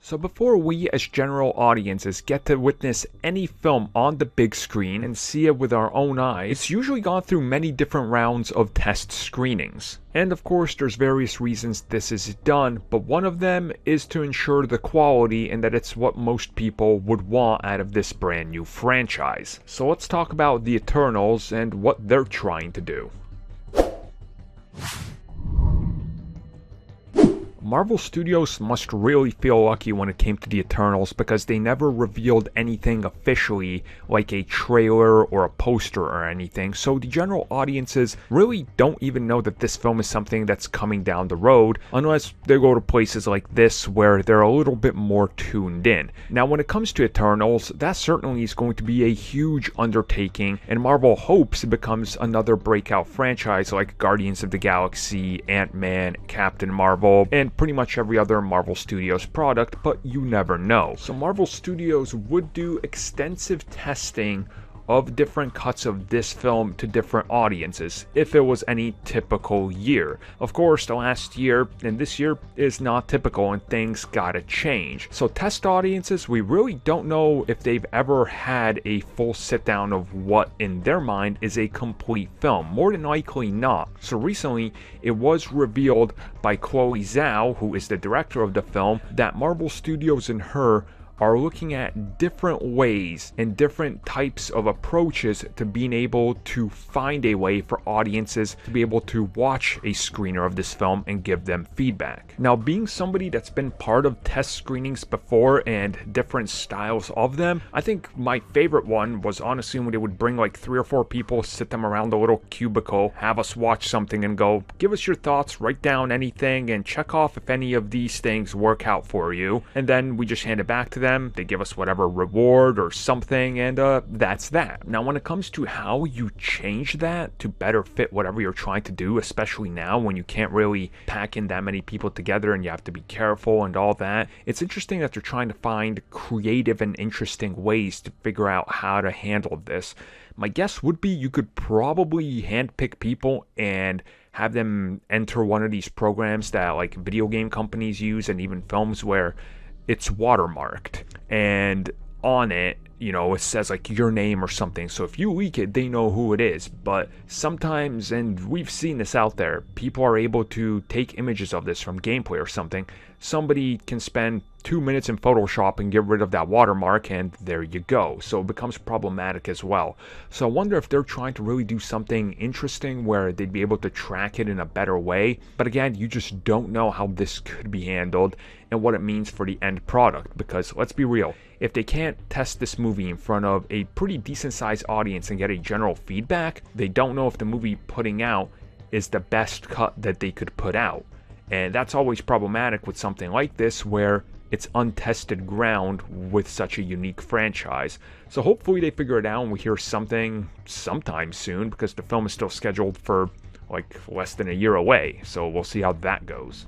So before we as general audiences get to witness any film on the big screen and see it with our own eyes, it's usually gone through many different rounds of test screenings. And of course there's various reasons this is done, but one of them is to ensure the quality and that it's what most people would want out of this brand new franchise. So let's talk about the Eternals and what they're trying to do. Marvel Studios must really feel lucky when it came to the Eternals because they never revealed anything officially like a trailer or a poster or anything, so the general audiences really don't even know that this film is something that's coming down the road unless they go to places like this where they're a little bit more tuned in. Now when it comes to Eternals, that certainly is going to be a huge undertaking, and Marvel hopes it becomes another breakout franchise like Guardians of the Galaxy, Ant-Man, Captain Marvel, and pretty much every other Marvel Studios product, but you never know. So Marvel Studios would do extensive testing of different cuts of this film to different audiences if it was any typical year. Of course, the last year and this year is not typical and things gotta change. So test audiences, we really don't know if they've ever had a full sit down of what in their mind is a complete film. More than likely not. So recently it was revealed by Chloe Zhao, who is the director of the film, that Marvel Studios and her are looking at different ways and different types of approaches to being able to find a way for audiences to be able to watch a screener of this film and give them feedback. Now, being somebody that's been part of test screenings before and different styles of them, I think my favorite one was honestly when they would bring like 3 or 4 people, sit them around a little cubicle, have us watch something and go, give us your thoughts, write down anything, and check off if any of these things work out for you. And then we just hand it back to them. They give us whatever reward or something, and that's that. Now when it comes to how you change that to better fit whatever you're trying to do, especially now when you can't really pack in that many people together and you have to be careful and all that, it's interesting that they're trying to find creative and interesting ways to figure out how to handle this. My guess would be you could probably handpick people and have them enter one of these programs that like video game companies use, and even films where it's watermarked, and on it, you know, it says like your name or something. So if you leak it, they know who it is. But sometimes, and we've seen this out there, people are able to take images of this from gameplay or something. Somebody can spend 2 minutes in Photoshop and get rid of that watermark, and there you go. So it becomes problematic as well. So I wonder if they're trying to really do something interesting where they'd be able to track it in a better way. But again, you just don't know how this could be handled and what it means for the end product. Because let's be real, if they can't test this movie in front of a pretty decent sized audience and get a general feedback, they don't know if the movie putting out is the best cut that they could put out. And that's always problematic with something like this where it's untested ground with such a unique franchise. So hopefully they figure it out and we hear something sometime soon, because the film is still scheduled for like less than a year away. So we'll see how that goes.